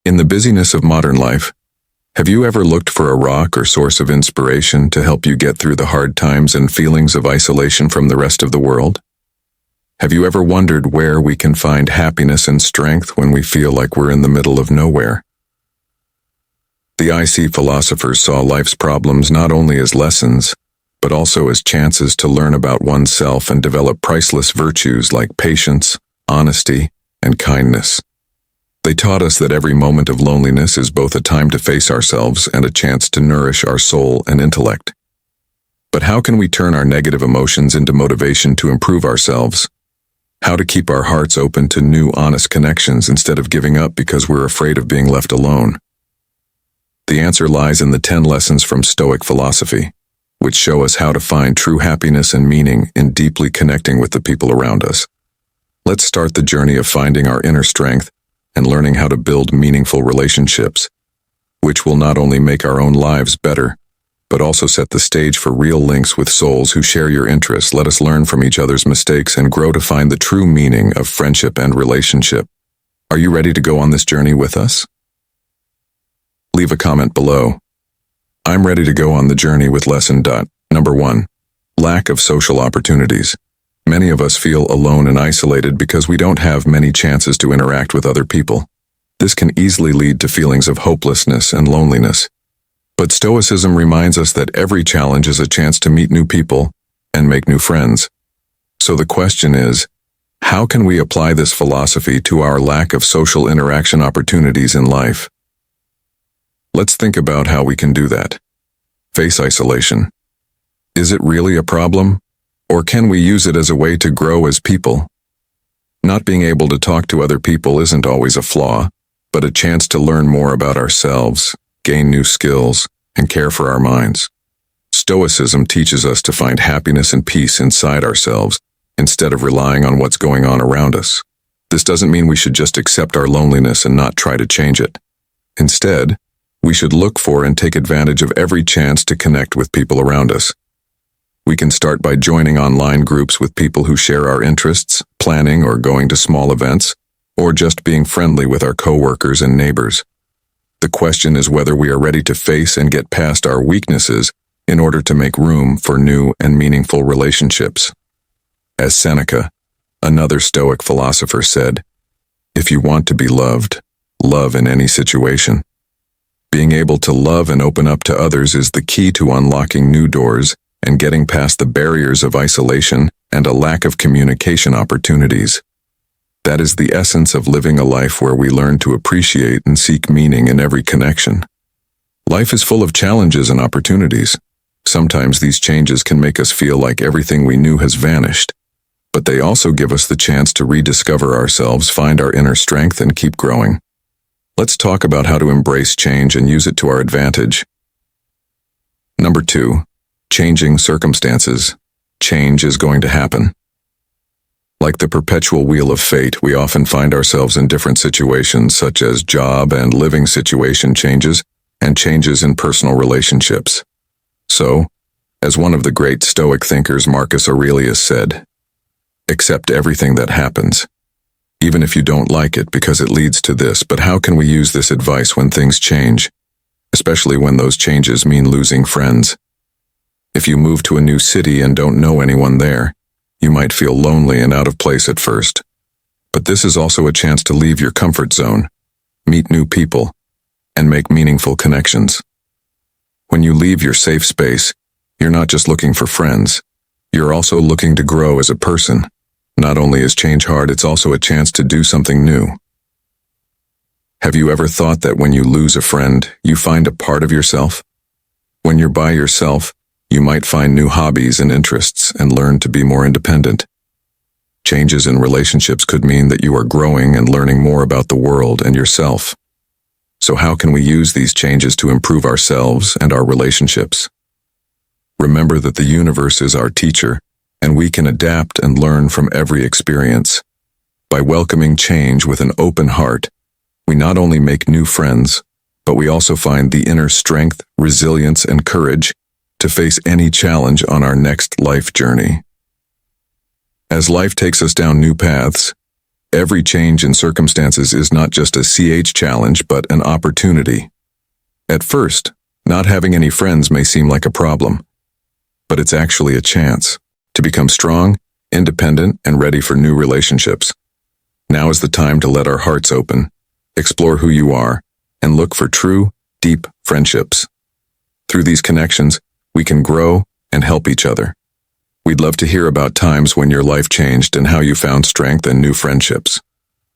In the busyness of modern life, have you ever looked for a rock or source of inspiration to help you get through the hard times and feelings of isolation from the rest of the world? Have you ever wondered where we can find happiness and strength when we feel like we're in the middle of nowhere? The IC philosophers saw life's problems not only as lessons, but also as chances to learn about oneself and develop priceless virtues like patience, honesty, and kindness. They taught us that every moment of loneliness is both a time to face ourselves and a chance to nourish our soul and intellect. But how can we turn our negative emotions into motivation to improve ourselves? How to keep our hearts open to new, honest connections instead of giving up because we're afraid of being left alone? The answer lies in the 10 lessons from Stoic philosophy, which show us how to find true happiness and meaning in deeply connecting with the people around us. Let's start the journey of finding our inner strength and learning how to build meaningful relationships, which will not only make our own lives better, but also set the stage for real links with souls who share your interests. Let us learn from each other's mistakes and grow to find the true meaning of friendship and relationship. Are you ready to go on this journey with us? Leave a comment below. I'm ready to go on the journey with lesson. Number 1. Lack of social opportunities. Many of us feel alone and isolated because we don't have many chances to interact with other people. This can easily lead to feelings of hopelessness and loneliness. But Stoicism reminds us that every challenge is a chance to meet new people and make new friends. So the question is, how can we apply this philosophy to our lack of social interaction opportunities in life? Let's think about how we can do that. Face isolation. Is it really a problem? Or can we use it as a way to grow as people? Not being able to talk to other people isn't always a flaw, but a chance to learn more about ourselves, gain new skills, and care for our minds. Stoicism teaches us to find happiness and peace inside ourselves instead of relying on what's going on around us. This doesn't mean we should just accept our loneliness and not try to change it. Instead, we should look for and take advantage of every chance to connect with people around us. We can start by joining online groups with people who share our interests, planning or going to small events, or just being friendly with our coworkers and neighbors. The question is whether we are ready to face and get past our weaknesses in order to make room for new and meaningful relationships. As Seneca, another Stoic philosopher, said, "If you want to be loved, love in any situation." Being able to love and open up to others is the key to unlocking new doors and getting past the barriers of isolation and a lack of communication opportunities. That is the essence of living a life where we learn to appreciate and seek meaning in every connection. Life is full of challenges and opportunities. Sometimes these changes can make us feel like everything we knew has vanished, but they also give us the chance to rediscover ourselves, find our inner strength, and keep growing. Let's talk about how to embrace change and use it to our advantage. Number 2. Changing circumstances. Change is going to happen. Like the perpetual wheel of fate, we often find ourselves in different situations such as job and living situation changes and changes in personal relationships. So, as one of the great Stoic thinkers Marcus Aurelius said, accept everything that happens, even if you don't like it, because it leads to this. But how can we use this advice when things change, especially when those changes mean losing friends? If you move to a new city and don't know anyone there, you might feel lonely and out of place at first. But this is also a chance to leave your comfort zone, meet new people, and make meaningful connections. When you leave your safe space, you're not just looking for friends, you're also looking to grow as a person. Not only is change hard, it's also a chance to do something new. Have you ever thought that when you lose a friend, you find a part of yourself? When you're by yourself, you might find new hobbies and interests and learn to be more independent. Changes in relationships could mean that you are growing and learning more about the world and yourself. So how can we use these changes to improve ourselves and our relationships? Remember that the universe is our teacher, and we can adapt and learn from every experience. By welcoming change with an open heart, we not only make new friends, but we also find the inner strength, resilience, and courage to face any challenge on our next life journey. As life takes us down new paths, Every change in circumstances is not just a challenge, but an opportunity. At first, not having any friends may seem like a problem, but it's actually a chance to become strong, independent, and ready for new relationships. Now is the time to let our hearts open, explore who you are, and look for true, deep friendships. Through these connections, we can grow and help each other. We'd love to hear about times when your life changed and how you found strength and new friendships.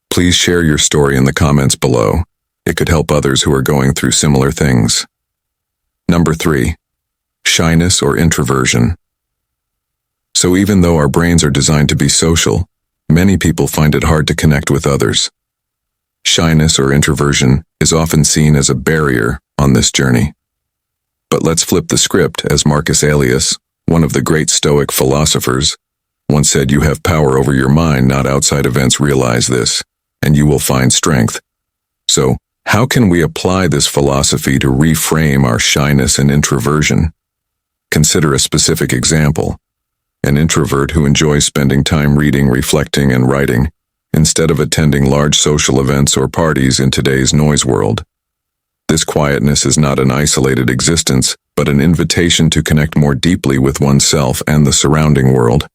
Please share your story in the comments below. It could help others who are going through similar things. Number 3. Shyness or introversion. So even though our brains are designed to be social, many people find it hard to connect with others. Shyness or introversion is often seen as a barrier on this journey. But let's flip the script, as Marcus Aurelius, one of the great Stoic philosophers, once said, "You have power over your mind, not outside events. Realize this, and you will find strength." So, how can we apply this philosophy to reframe our shyness and introversion? Consider a specific example. An introvert who enjoys spending time reading, reflecting, and writing, instead of attending large social events or parties in today's noise world. This quietness is not an isolated existence, but an invitation to connect more deeply with oneself and the surrounding world.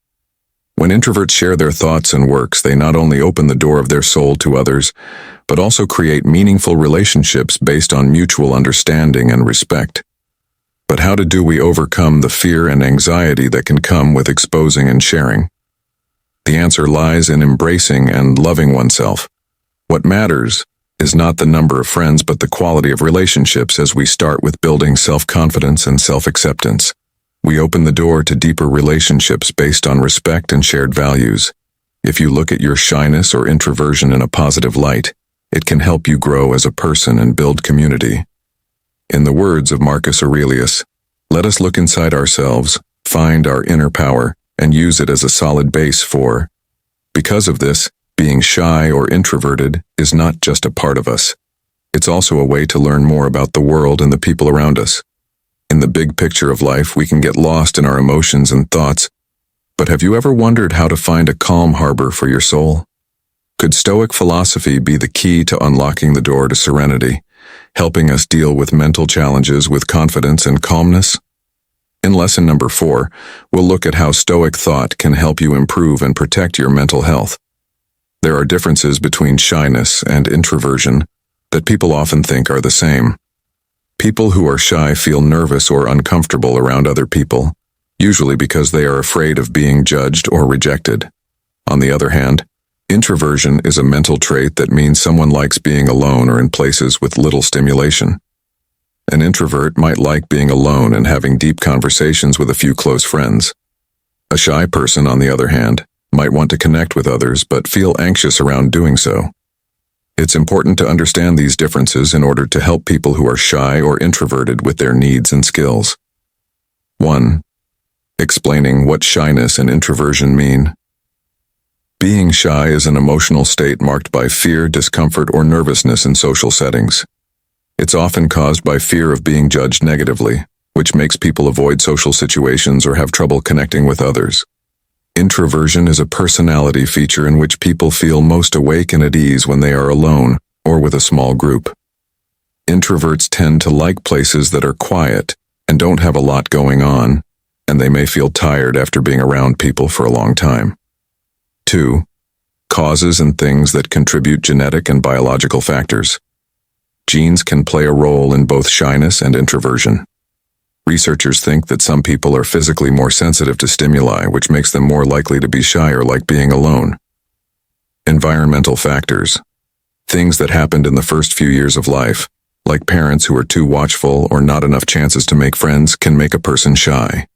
When introverts share their thoughts and works, they not only open the door of their soul to others, but also create meaningful relationships based on mutual understanding and respect. But how do we overcome the fear and anxiety that can come with exposing and sharing? The answer lies in embracing and loving oneself. What matters is not the number of friends, but the quality of relationships. As we start with building self-confidence and self-acceptance, we open the door to deeper relationships based on respect and shared values. If you look at your shyness or introversion in a positive light, it can help you grow as a person and build community. In the words of Marcus Aurelius, let us look inside ourselves, find our inner power, and use it as a solid base for. Because of this, being shy or introverted is not just a part of us. It's also a way to learn more about the world and the people around us. In the big picture of life, we can get lost in our emotions and thoughts. But have you ever wondered how to find a calm harbor for your soul? Could Stoic philosophy be the key to unlocking the door to serenity, helping us deal with mental challenges with confidence and calmness? In lesson number 4, we'll look at how Stoic thought can help you improve and protect your mental health. There are differences between shyness and introversion that people often think are the same. People who are shy feel nervous or uncomfortable around other people, usually because they are afraid of being judged or rejected. On the other hand, introversion is a mental trait that means someone likes being alone or in places with little stimulation. An introvert might like being alone and having deep conversations with a few close friends. A shy person, on the other hand, might want to connect with others but feel anxious around doing so. It's important to understand these differences in order to help people who are shy or introverted with their needs and skills. 1. Explaining what shyness and introversion mean. Being shy is an emotional state marked by fear, discomfort, or nervousness in social settings. It's often caused by fear of being judged negatively, which makes people avoid social situations or have trouble connecting with others. Introversion is a personality feature in which people feel most awake and at ease when they are alone or with a small group. Introverts tend to like places that are quiet and don't have a lot going on, and they may feel tired after being around people for a long time. 2. Causes and things that contribute: genetic and biological factors. Genes can play a role in both shyness and introversion. Researchers think that some people are physically more sensitive to stimuli, which makes them more likely to be shy or like being alone. Environmental factors. Things that happened in the first few years of life, like parents who are too watchful or not enough chances to make friends, can make a person shy.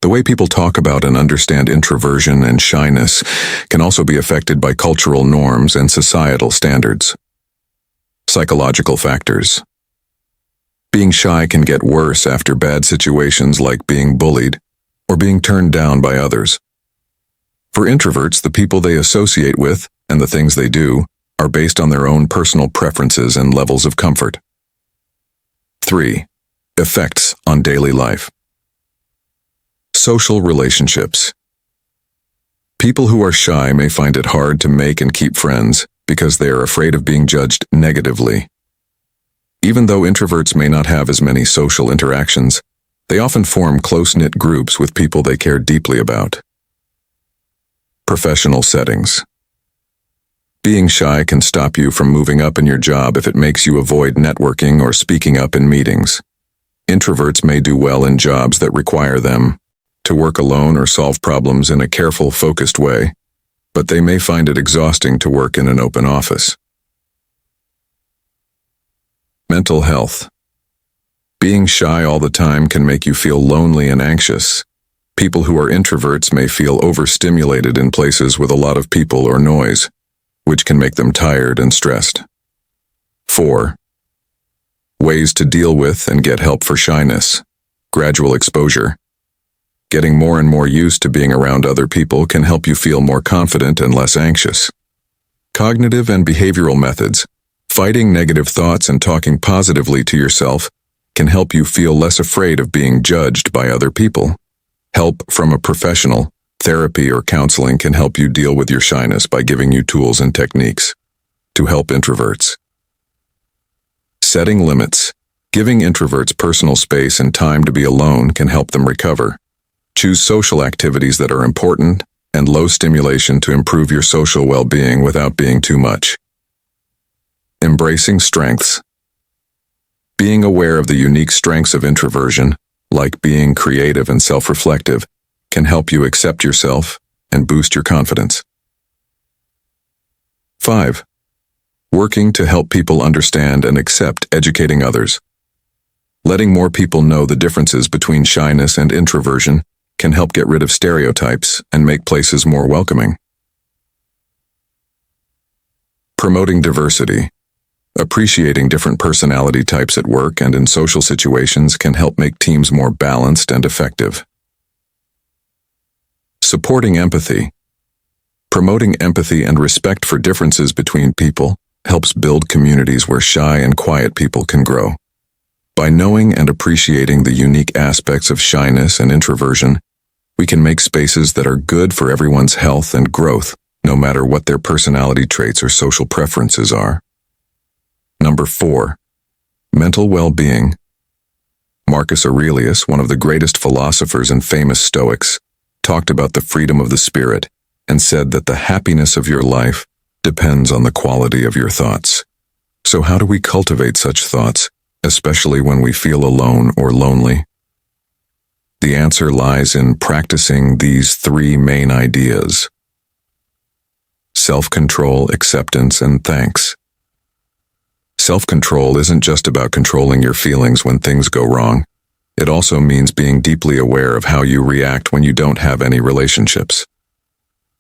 The way people talk about and understand introversion and shyness can also be affected by cultural norms and societal standards. Psychological factors. Being shy can get worse after bad situations like being bullied or being turned down by others. For introverts, the people they associate with and the things they do are based on their own personal preferences and levels of comfort. 3. Effects on daily life. Social relationships. People who are shy may find it hard to make and keep friends because they are afraid of being judged negatively. Even though introverts may not have as many social interactions, they often form close-knit groups with people they care deeply about. Professional settings. Being shy can stop you from moving up in your job if it makes you avoid networking or speaking up in meetings. Introverts may do well in jobs that require them to work alone or solve problems in a careful, focused way, but they may find it exhausting to work in an open office. Mental health. Being shy all the time can make you feel lonely and anxious. People who are introverts may feel overstimulated in places with a lot of people or noise, which can make them tired and stressed. 4. Ways to deal with and get help for shyness. Gradual exposure. Getting more and more used to being around other people can help you feel more confident and less anxious. Cognitive and behavioral methods. Fighting negative thoughts and talking positively to yourself can help you feel less afraid of being judged by other people. Help from a professional, therapy or counseling can help you deal with your shyness by giving you tools and techniques to help introverts. Setting limits. Giving introverts personal space and time to be alone can help them recover. Choose social activities that are important and low stimulation to improve your social well-being without being too much. Embracing strengths. Being aware of the unique strengths of introversion, like being creative and self-reflective, can help you accept yourself and boost your confidence. 5. Working to help people understand and accept educating others. Letting more people know the differences between shyness and introversion can help get rid of stereotypes and make places more welcoming. Promoting diversity. Appreciating different personality types at work and in social situations can help make teams more balanced and effective. Supporting empathy. Promoting empathy and respect for differences between people helps build communities where shy and quiet people can grow. By knowing and appreciating the unique aspects of shyness and introversion, we can make spaces that are good for everyone's health and growth, no matter what their personality traits or social preferences are. Number 4. Mental well-being. Marcus Aurelius, one of the greatest philosophers and famous Stoics, talked about the freedom of the spirit and said that the happiness of your life depends on the quality of your thoughts. So how do we cultivate such thoughts, especially when we feel alone or lonely? The answer lies in practicing these 3 main ideas: self-control, acceptance, and thanks. Self-control isn't just about controlling your feelings when things go wrong. It also means being deeply aware of how you react when you don't have any relationships.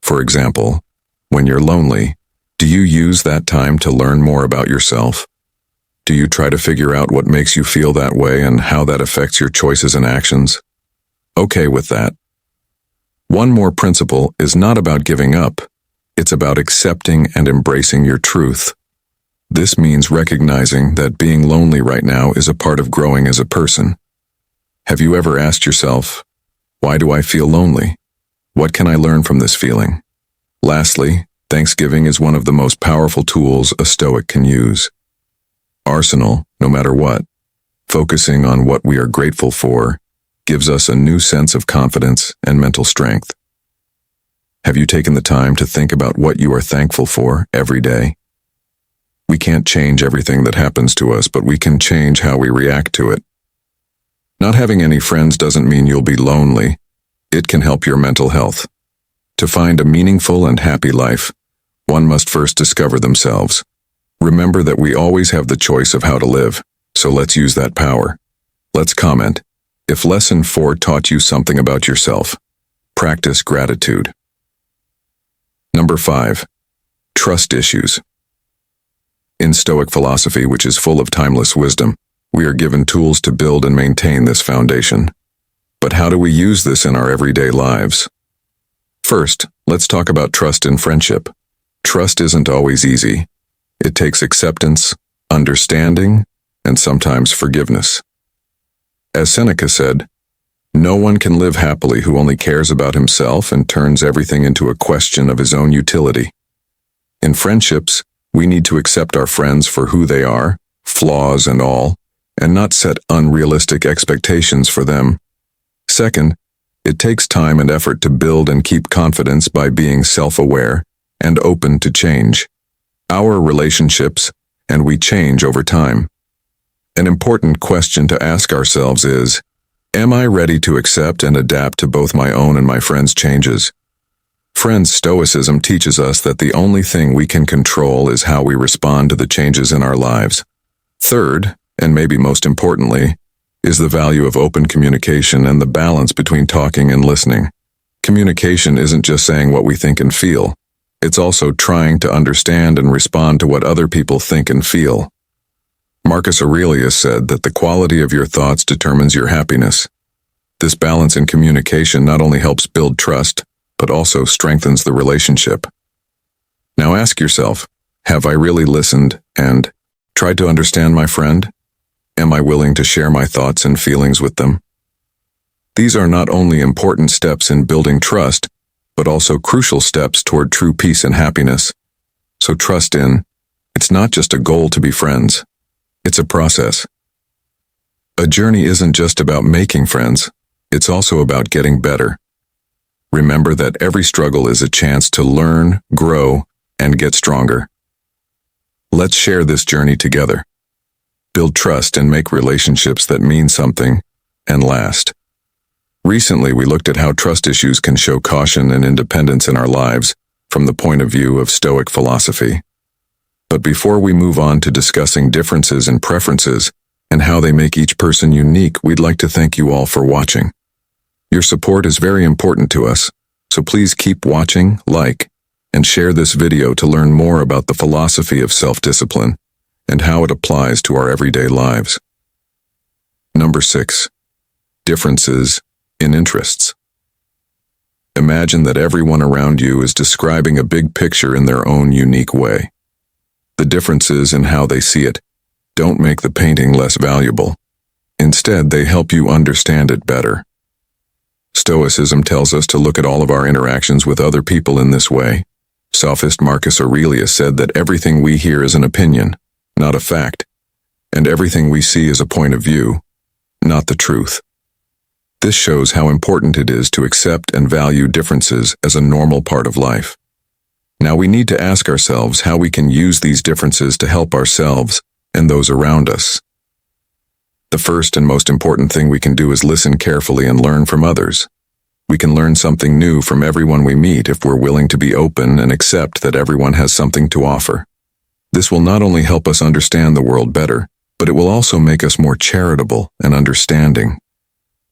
For example, when you're lonely, do you use that time to learn more about yourself? Do you try to figure out what makes you feel that way and how that affects your choices and actions? Okay with that. One more principle is not about giving up. It's about accepting and embracing your truth. This means recognizing that being lonely right now is a part of growing as a person. Have you ever asked yourself, why do I feel lonely? What can I learn from this feeling? Lastly, Thanksgiving is one of the most powerful tools a Stoic can use. Arsenal, no matter what, focusing on what we are grateful for, gives us a new sense of confidence and mental strength. Have you taken the time to think about what you are thankful for every day? We can't change everything that happens to us, but we can change how we react to it. Not having any friends doesn't mean you'll be lonely. It can help your mental health. To find a meaningful and happy life, one must first discover themselves. Remember that we always have the choice of how to live, so let's use that power. Let's comment. If Lesson 4 taught you something about yourself, practice gratitude. Number 5. Trust issues. In Stoic philosophy, which is full of timeless wisdom, we are given tools to build and maintain this foundation. But how do we use this in our everyday lives? First, let's talk about trust in friendship. Trust isn't always easy. It takes acceptance, understanding, and sometimes forgiveness. As Seneca said, No one can live happily who only cares about himself and turns everything into a question of his own utility. In friendships, we need to accept our friends for who they are, flaws and all, and not set unrealistic expectations for them. Second, it takes time and effort to build and keep confidence by being self-aware and open to change. Our relationships, and we change over time. An important question to ask ourselves is, am I ready to accept and adapt to both my own and my friends' changes? Friends, Stoicism teaches us that the only thing we can control is how we respond to the changes in our lives. Third, and maybe most importantly, is the value of open communication and the balance between talking and listening. Communication isn't just saying what we think and feel. It's also trying to understand and respond to what other people think and feel. Marcus Aurelius said that the quality of your thoughts determines your happiness. This balance in communication not only helps build trust, but also strengthens the relationship. Now ask yourself, have I really listened and tried to understand my friend? Am I willing to share my thoughts and feelings with them? These are not only important steps in building trust, but also crucial steps toward true peace and happiness. So trust in, it's not just a goal to be friends. It's a process. A journey isn't just about making friends, it's also about getting better. Remember that every struggle is a chance to learn, grow, and get stronger. Let's share this journey together. Build trust and make relationships that mean something and last. Recently, we looked at how trust issues can show caution and independence in our lives from the point of view of Stoic philosophy. But before we move on to discussing differences and preferences and how they make each person unique, we'd like to thank you all for watching. Your support is very important to us, so please keep watching, like, and share this video to learn more about the philosophy of self-discipline and how it applies to our everyday lives. Number 6. Differences in interests. Imagine that everyone around you is describing a big picture in their own unique way. The differences in how they see it don't make the painting less valuable. Instead, they help you understand it better. Stoicism tells us to look at all of our interactions with other people in this way. Sophist Marcus Aurelius said that everything we hear is an opinion, not a fact, and everything we see is a point of view, not the truth. This shows how important it is to accept and value differences as a normal part of life. Now we need to ask ourselves how we can use these differences to help ourselves and those around us. The first and most important thing we can do is listen carefully and learn from others. We can learn something new from everyone we meet if we're willing to be open and accept that everyone has something to offer. This will not only help us understand the world better, but it will also make us more charitable and understanding.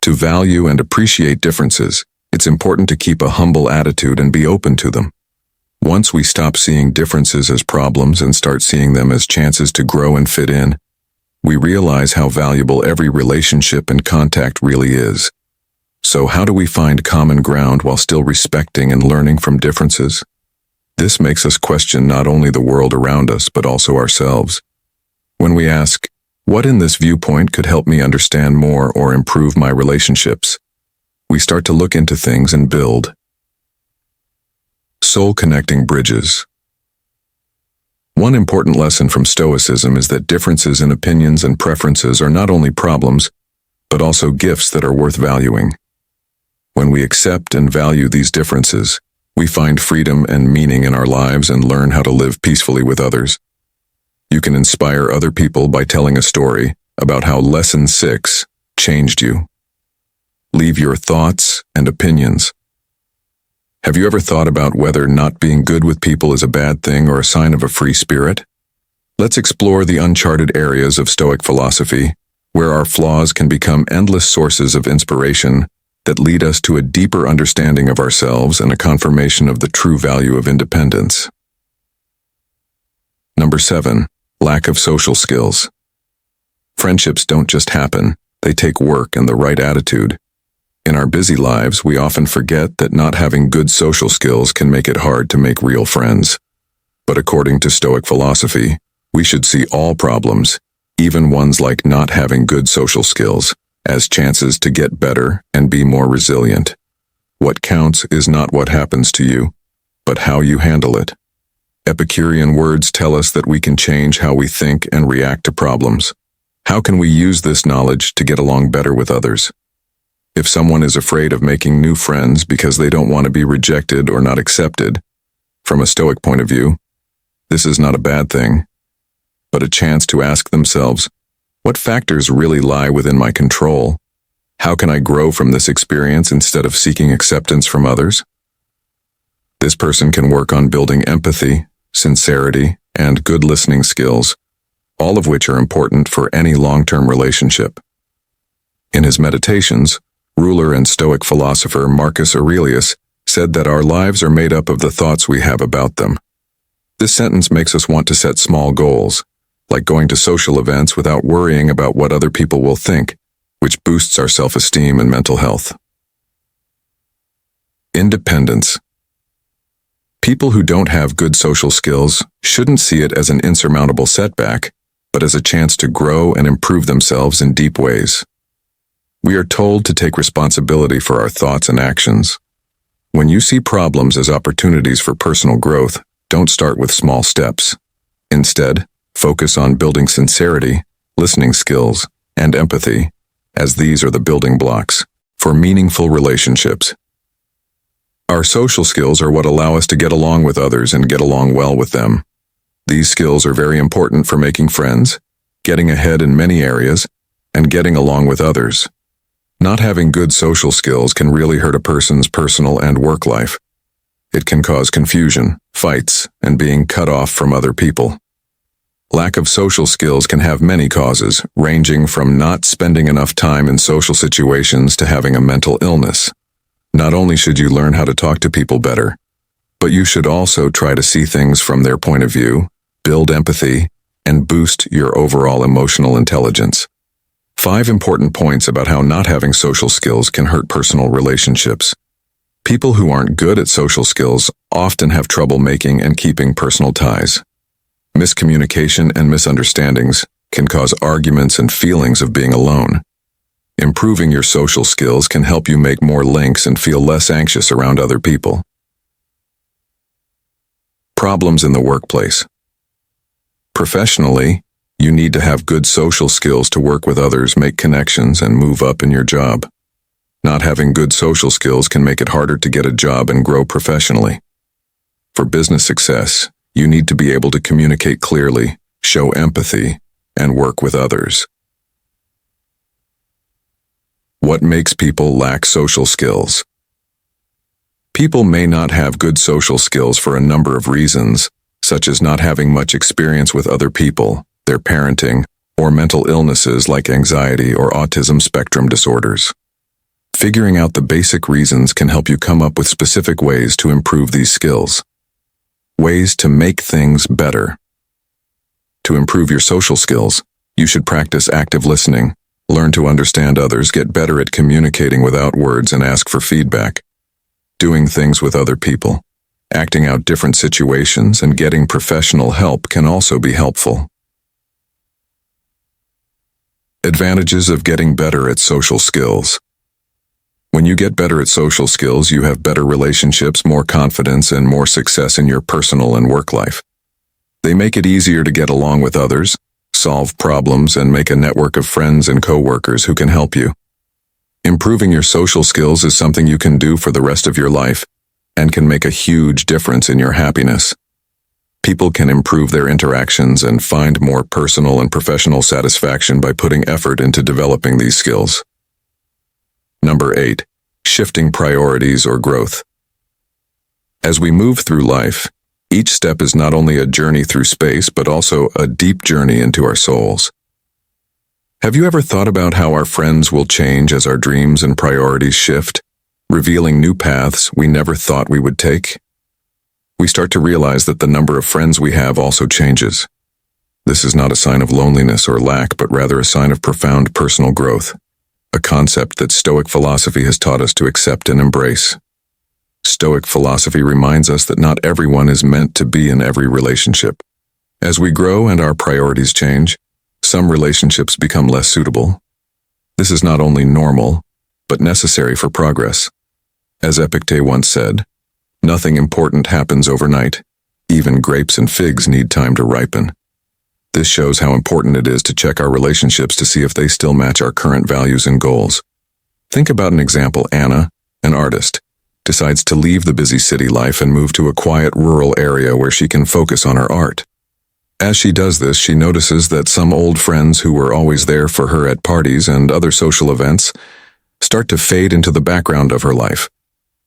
To value and appreciate differences, it's important to keep a humble attitude and be open to them. Once we stop seeing differences as problems and start seeing them as chances to grow and fit in, we realize how valuable every relationship and contact really is. So how do we find common ground while still respecting and learning from differences? This makes us question not only the world around us, but also ourselves. When we ask, what in this viewpoint could help me understand more or improve my relationships? We start to look into things and build. Soul-connecting bridges. One important lesson from Stoicism is that differences in opinions and preferences are not only problems, but also gifts that are worth valuing. When we accept and value these differences, we find freedom and meaning in our lives and learn how to live peacefully with others. You can inspire other people by telling a story about how Lesson 6 changed you. Leave your thoughts and opinions. Have you ever thought about whether not being good with people is a bad thing or a sign of a free spirit? Let's explore the uncharted areas of Stoic philosophy, where our flaws can become endless sources of inspiration that lead us to a deeper understanding of ourselves and a confirmation of the true value of independence. Number 7. Lack of social skills. Friendships don't just happen, they take work and the right attitude. In our busy lives, we often forget that not having good social skills can make it hard to make real friends. But according to Stoic philosophy, we should see all problems, even ones like not having good social skills, as chances to get better and be more resilient. What counts is not what happens to you, but how you handle it. Epicurean words tell us that we can change how we think and react to problems. How can we use this knowledge to get along better with others? If someone is afraid of making new friends because they don't want to be rejected or not accepted, from a Stoic point of view, this is not a bad thing, but a chance to ask themselves, what factors really lie within my control? How can I grow from this experience instead of seeking acceptance from others? This person can work on building empathy, sincerity, and good listening skills, all of which are important for any long-term relationship. In his Meditations, ruler and Stoic philosopher Marcus Aurelius said that our lives are made up of the thoughts we have about them. This sentence makes us want to set small goals, like going to social events without worrying about what other people will think, which boosts our self-esteem and mental health. Independence. People who don't have good social skills shouldn't see it as an insurmountable setback, but as a chance to grow and improve themselves in deep ways. We are told to take responsibility for our thoughts and actions. When you see problems as opportunities for personal growth, don't start with small steps. Instead, focus on building sincerity, listening skills, and empathy, as these are the building blocks for meaningful relationships. Our social skills are what allow us to get along with others and get along well with them. These skills are very important for making friends, getting ahead in many areas, and getting along with others. Not having good social skills can really hurt a person's personal and work life. It can cause confusion, fights, and being cut off from other people. Lack of social skills can have many causes, ranging from not spending enough time in social situations to having a mental illness. Not only should you learn how to talk to people better, but you should also try to see things from their point of view, build empathy, and boost your overall emotional intelligence. 5 important points about how not having social skills can hurt personal relationships. People who aren't good at social skills often have trouble making and keeping personal ties. Miscommunication and misunderstandings can cause arguments and feelings of being alone. Improving your social skills can help you make more links and feel less anxious around other people. Problems in the workplace. Professionally, you need to have good social skills to work with others, make connections, and move up in your job. Not having good social skills can make it harder to get a job and grow professionally. For business success, you need to be able to communicate clearly, show empathy, and work with others. What makes people lack social skills? People may not have good social skills for a number of reasons, such as not having much experience with other people, their parenting, or mental illnesses like anxiety or autism spectrum disorders. Figuring out the basic reasons can help you come up with specific ways to improve these skills. Ways to make things better. To improve your social skills, you should practice active listening, learn to understand others, get better at communicating without words, and ask for feedback. Doing things with other people, acting out different situations, and getting professional help can also be helpful. Advantages of getting better at social skills. When you get better at social skills, you have better relationships, more confidence, and more success in your personal and work life. They make it easier to get along with others, solve problems, and make a network of friends and coworkers who can help you. Improving your social skills is something you can do for the rest of your life and can make a huge difference in your happiness. People can improve their interactions and find more personal and professional satisfaction by putting effort into developing these skills. Number 8. Shifting priorities or growth. As we move through life, each step is not only a journey through space, but also a deep journey into our souls. Have you ever thought about how our friends will change as our dreams and priorities shift, revealing new paths we never thought we would take? We start to realize that the number of friends we have also changes. This is not a sign of loneliness or lack, but rather a sign of profound personal growth, a concept that Stoic philosophy has taught us to accept and embrace. Stoic philosophy reminds us that not everyone is meant to be in every relationship. As we grow and our priorities change, some relationships become less suitable. This is not only normal, but necessary for progress. As Epictetus once said, nothing important happens overnight. Even grapes and figs need time to ripen. This shows how important it is to check our relationships to see if they still match our current values and goals. Think about an example. Anna, an artist, decides to leave the busy city life and move to a quiet rural area where she can focus on her art. As she does this, she notices that some old friends who were always there for her at parties and other social events start to fade into the background of her life.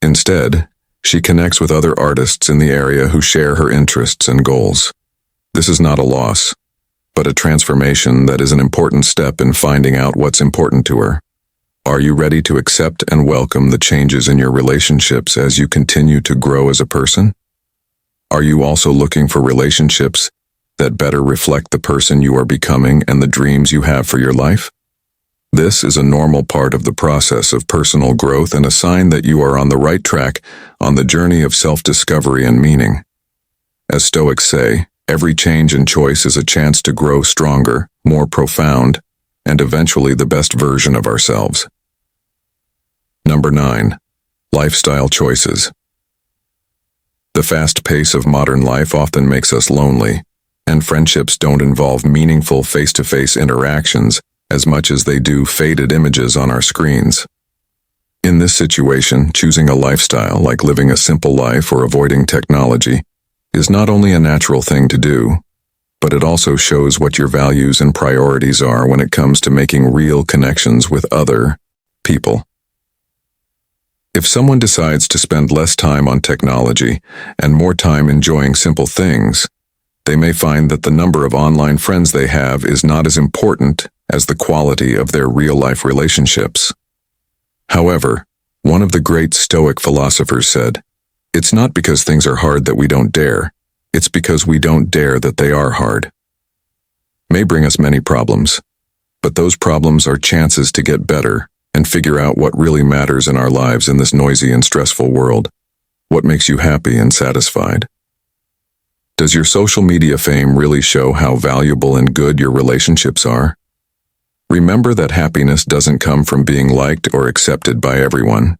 Instead, she connects with other artists in the area who share her interests and goals. This is not a loss, but a transformation that is an important step in finding out what's important to her. Are you ready to accept and welcome the changes in your relationships as you continue to grow as a person? Are you also looking for relationships that better reflect the person you are becoming and the dreams you have for your life? This is a normal part of the process of personal growth and a sign that you are on the right track on the journey of self-discovery and meaning. As Stoics say, every change and choice is a chance to grow stronger, more profound, and eventually the best version of ourselves. Number 9. Lifestyle choices. The fast pace of modern life often makes us lonely, and friendships don't involve meaningful face-to-face interactions as much as they do faded images on our screens. In this situation, choosing a lifestyle like living a simple life or avoiding technology is not only a natural thing to do, but it also shows what your values and priorities are when it comes to making real connections with other people. If someone decides to spend less time on technology and more time enjoying simple things, they may find that the number of online friends they have is not as important as the quality of their real-life relationships. However, one of the great Stoic philosophers said, "It's not because things are hard that we don't dare. It's because we don't dare that they are hard." May bring us many problems, but those problems are chances to get better and figure out what really matters in our lives in this noisy and stressful world. What makes you happy and satisfied? Does your social media fame really show how valuable and good your relationships are? Remember that happiness doesn't come from being liked or accepted by everyone.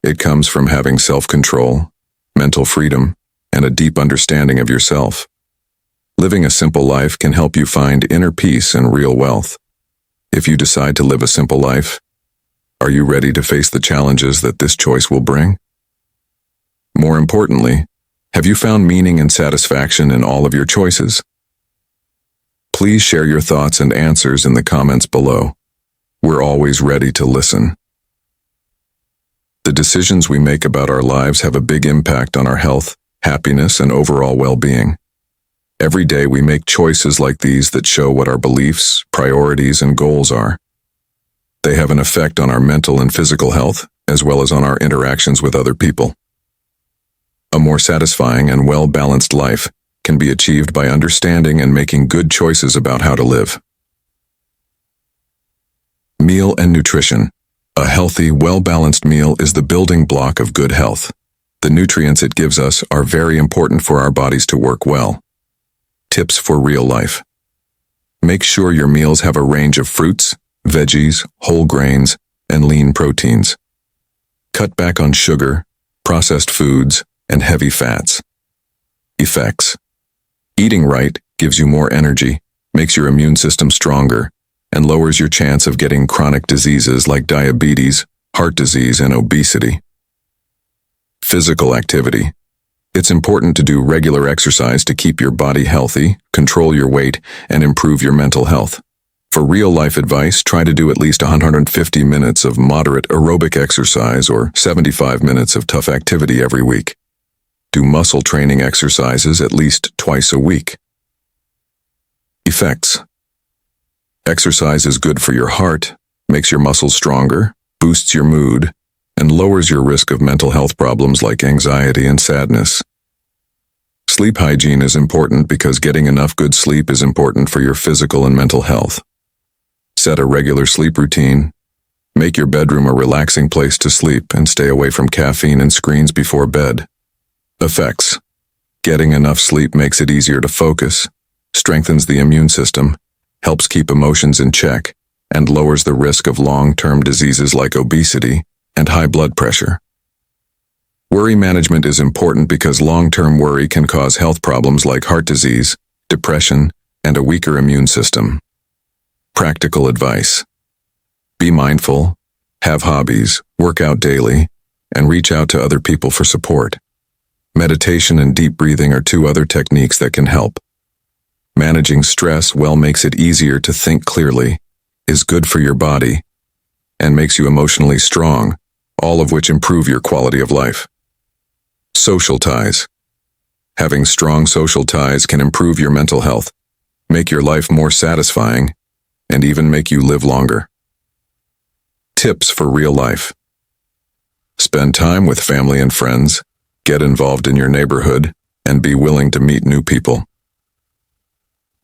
It comes from having self-control, mental freedom, and a deep understanding of yourself. Living a simple life can help you find inner peace and real wealth. If you decide to live a simple life, are you ready to face the challenges that this choice will bring? More importantly, have you found meaning and satisfaction in all of your choices? Please share your thoughts and answers in the comments below. We're always ready to listen. The decisions we make about our lives have a big impact on our health, happiness, and overall well-being. Every day we make choices like these that show what our beliefs, priorities, and goals are. They have an effect on our mental and physical health, as well as on our interactions with other people. A more satisfying and well-balanced life can be achieved by understanding and making good choices about how to live. Meal and nutrition. A healthy, well-balanced meal is the building block of good health. The nutrients it gives us are very important for our bodies to work well. Tips for real life. Make sure your meals have a range of fruits, veggies, whole grains, and lean proteins. Cut back on sugar, processed foods, and heavy fats. Effects. Eating right gives you more energy, makes your immune system stronger, and lowers your chance of getting chronic diseases like diabetes, heart disease, and obesity. Physical activity. It's important to do regular exercise to keep your body healthy, control your weight, and improve your mental health. For real-life advice, try to do at least 150 minutes of moderate aerobic exercise or 75 minutes of tough activity every week. Do muscle training exercises at least twice a week. Effects. Exercise is good for your heart, makes your muscles stronger, boosts your mood, and lowers your risk of mental health problems like anxiety and sadness. Sleep hygiene is important because getting enough good sleep is important for your physical and mental health. Set a regular sleep routine. Make your bedroom a relaxing place to sleep and stay away from caffeine and screens before bed. Effects. Getting enough sleep makes it easier to focus, strengthens the immune system, helps keep emotions in check, and lowers the risk of long-term diseases like obesity and high blood pressure. Worry management is important because long-term worry can cause health problems like heart disease, depression, and a weaker immune system. Practical advice. Be mindful, have hobbies, work out daily, and reach out to other people for support. Meditation and deep breathing are two other techniques that can help. Managing stress well makes it easier to think clearly, is good for your body, and makes you emotionally strong, all of which improve your quality of life. Social ties. Having strong social ties can improve your mental health, make your life more satisfying, and even make you live longer. Tips for real life. Spend time with family and friends, get involved in your neighborhood, and be willing to meet new people.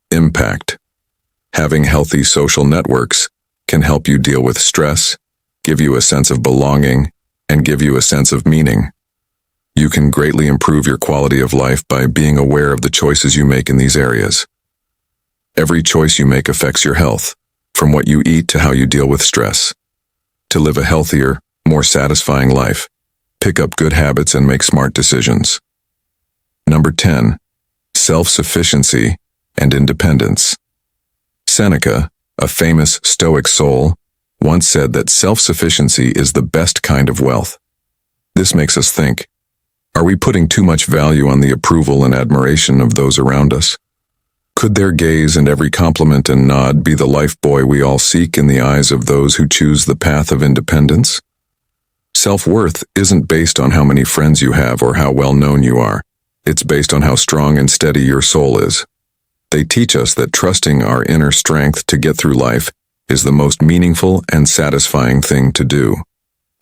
Impact. Having healthy social networks can help you deal with stress, give you a sense of belonging, and give you a sense of meaning. You can greatly improve your quality of life by being aware of the choices you make in these areas. Every choice you make affects your health, from what you eat to how you deal with stress. To live a healthier, more satisfying life, pick up good habits and make smart decisions. Number 10. Self-Sufficiency and Independence. Seneca, a famous Stoic soul, once said that self-sufficiency is the best kind of wealth. This makes us think, are we putting too much value on the approval and admiration of those around us? Could their gaze and every compliment and nod be the lifebuoy we all seek in the eyes of those who choose the path of independence? Self-worth isn't based on how many friends you have or how well known you are. It's based on how strong and steady your soul is. They teach us that trusting our inner strength to get through life is the most meaningful and satisfying thing to do.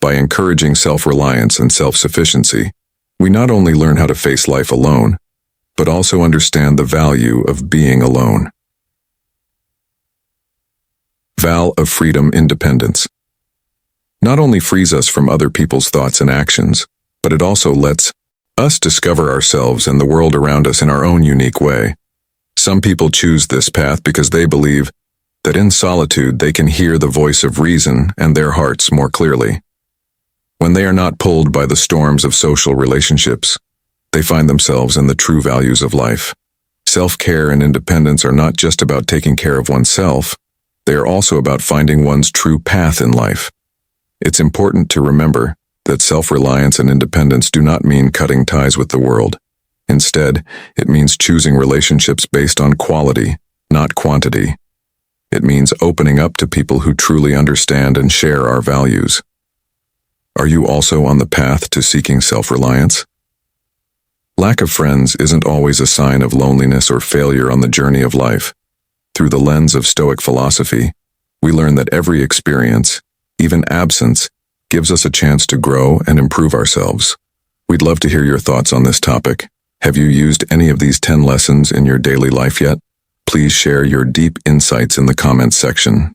By encouraging self-reliance and self-sufficiency, we not only learn how to face life alone, but also understand the value of being alone. Vow of freedom independence. Not only frees us from other people's thoughts and actions, but it also lets us discover ourselves and the world around us in our own unique way. Some people choose this path because they believe that in solitude they can hear the voice of reason and their hearts more clearly. When they are not pulled by the storms of social relationships, they find themselves in the true values of life. Self-care and independence are not just about taking care of oneself, they are also about finding one's true path in life. It's important to remember that self-reliance and independence do not mean cutting ties with the world. Instead, it means choosing relationships based on quality, not quantity. It means opening up to people who truly understand and share our values. Are you also on the path to seeking self-reliance? Lack of friends isn't always a sign of loneliness or failure on the journey of life. Through the lens of Stoic philosophy, we learn that every experience, even absence, gives us a chance to grow and improve ourselves. We'd love to hear your thoughts on this topic. Have you used any of these 10 lessons in your daily life yet? Please share your deep insights in the comments section.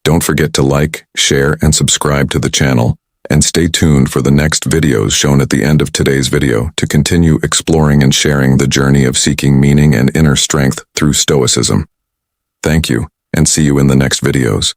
Don't forget to like, share, and subscribe to the channel, and stay tuned for the next videos shown at the end of today's video to continue exploring and sharing the journey of seeking meaning and inner strength through Stoicism. Thank you, and see you in the next videos.